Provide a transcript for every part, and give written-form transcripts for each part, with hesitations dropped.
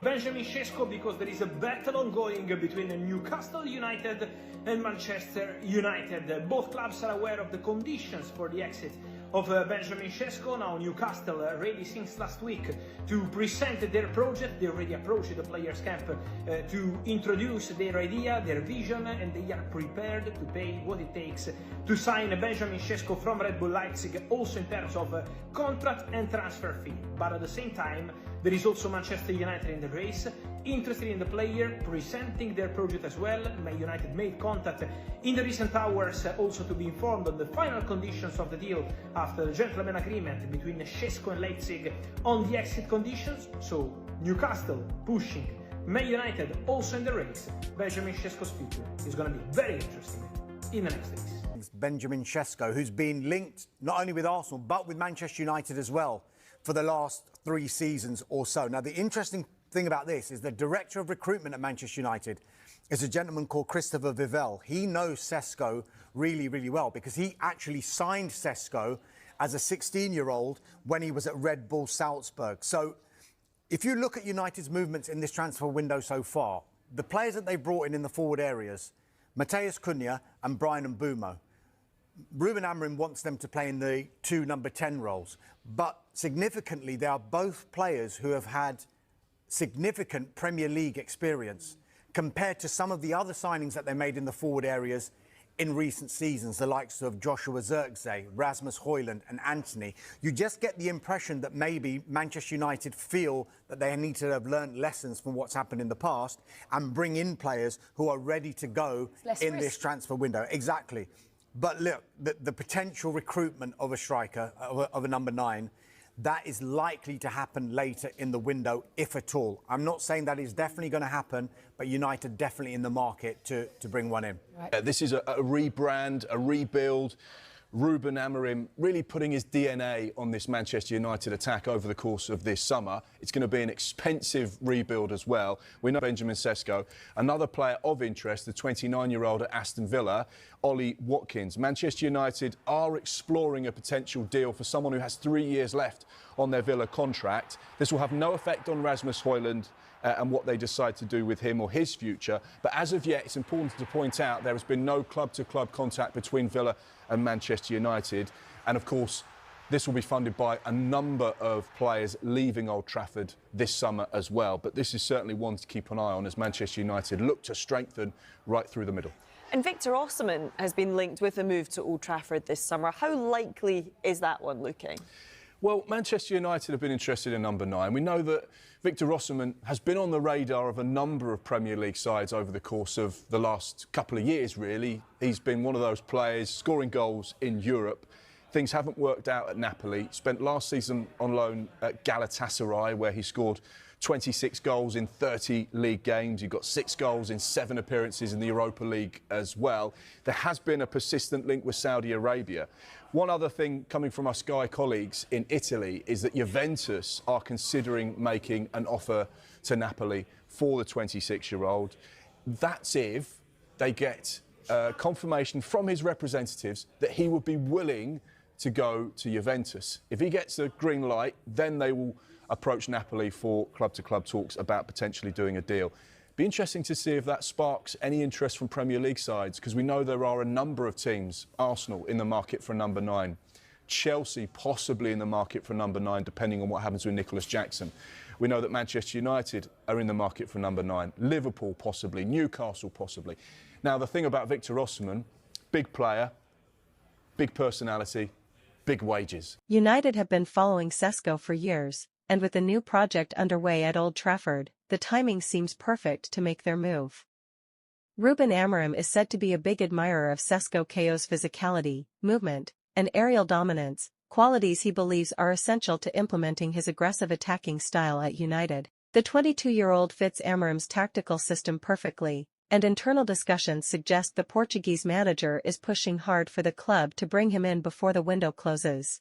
Benjamin Sesko, because there is a battle ongoing between Newcastle United and Manchester United. Both clubs are aware of the conditions for the exit of Benjamin Sesko. Now Newcastle ready since last week to present their project. They already approached the players' camp to introduce their idea, their vision, and they are prepared to pay what it takes to sign Benjamin Sesko from Red Bull Leipzig, also in terms of contract and transfer fee. But at the same time, there is also Manchester United in the race, interested in the player, presenting their project as well. Man United made contact in the recent hours also to be informed on the final conditions of the deal after the gentleman agreement between Šeško and Leipzig on the exit conditions. So Newcastle pushing, Man United also in the race. Benjamin Sesko's future is going to be very interesting in the next days. Benjamin Sesko, who's been linked not only with Arsenal but with Manchester United as well for the last 3 seasons or so. Now, the interesting thing about this is the director of recruitment at Manchester United is a gentleman called Christopher Vivell. He knows Sesko really, really well because he actually signed Sesko as a 16-year-old when he was at Red Bull Salzburg. So if you look at United's movements in this transfer window so far, the players that they brought in the forward areas, Matheus Cunha and Brian Mbeumo, Ruben Amorim wants them to play in the 2 number 10 roles. But significantly, they are both players who have had significant Premier League experience compared to some of the other signings that they made in the forward areas in recent seasons, the likes of Joshua Zirkzee, Rasmus Højlund and Anthony. You just get the impression that maybe Manchester United feel that they need to have learned lessons from what's happened in the past and bring in players who are ready to go in this transfer window. Exactly. But look, the potential recruitment of a striker, of a number 9, that is likely to happen later in the window, if at all. I'm not saying that is definitely going to happen, but United definitely in the market to bring one in. Right. This is a rebrand, a rebuild. Ruben Amorim really putting his DNA on this Manchester United attack over the course of this summer. It's going to be an expensive rebuild as well. We know Benjamin Sesko, another player of interest, the 29-year-old at Aston Villa, Ollie Watkins. Manchester United are exploring a potential deal for someone who has 3 years left on their Villa contract. This will have no effect on Rasmus Højlund and what they decide to do with him or his future. But as of yet, it's important to point out there has been no club-to-club contact between Villa and Manchester United. And of course, this will be funded by a number of players leaving Old Trafford this summer as well. But this is certainly one to keep an eye on as Manchester United look to strengthen right through the middle. And Victor Osimhen has been linked with a move to Old Trafford this summer. How likely is that one looking? Well, Manchester United have been interested in number 9. We know that Victor Osimhen has been on the radar of a number of Premier League sides over the course of the last couple of years, really. He's been one of those players scoring goals in Europe. Things haven't worked out at Napoli. Spent last season on loan at Galatasaray, where he scored 26 goals in 30 league games. He got 6 goals in 7 appearances in the Europa League as well. There has been a persistent link with Saudi Arabia. One other thing coming from our Sky colleagues in Italy is that Juventus are considering making an offer to Napoli for the 26-year-old. That's if they get confirmation from his representatives that he would be willing to go to Juventus. If he gets a green light, then they will approach Napoli for club-to-club talks about potentially doing a deal. Be interesting to see if that sparks any interest from Premier League sides, because we know there are a number of teams, Arsenal in the market for number 9, Chelsea possibly in the market for number 9, depending on what happens with Nicholas Jackson. We know that Manchester United are in the market for number 9, Liverpool possibly, Newcastle possibly. Now, the thing about Victor Osimhen, big player, big personality, big wages. United have been following Sesko for years, and with the new project underway at Old Trafford, the timing seems perfect to make their move. Ruben Amorim is said to be a big admirer of Sesko's physicality, movement, and aerial dominance, qualities he believes are essential to implementing his aggressive attacking style at United. The 22-year-old fits Amorim's tactical system perfectly, and internal discussions suggest the Portuguese manager is pushing hard for the club to bring him in before the window closes.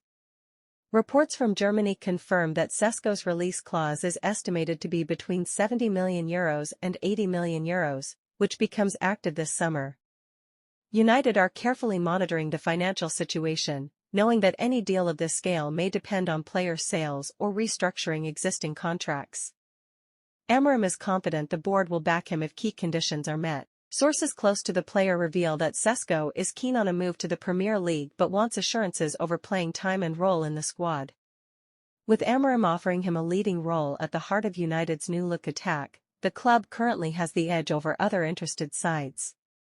Reports from Germany confirm that Sesko's release clause is estimated to be between €70 million and €80 million, which becomes active this summer. United are carefully monitoring the financial situation, knowing that any deal of this scale may depend on player sales or restructuring existing contracts. Amorim is confident the board will back him if key conditions are met. Sources close to the player reveal that Sesko is keen on a move to the Premier League but wants assurances over playing time and role in the squad. With Amorim offering him a leading role at the heart of United's new-look attack, the club currently has the edge over other interested sides.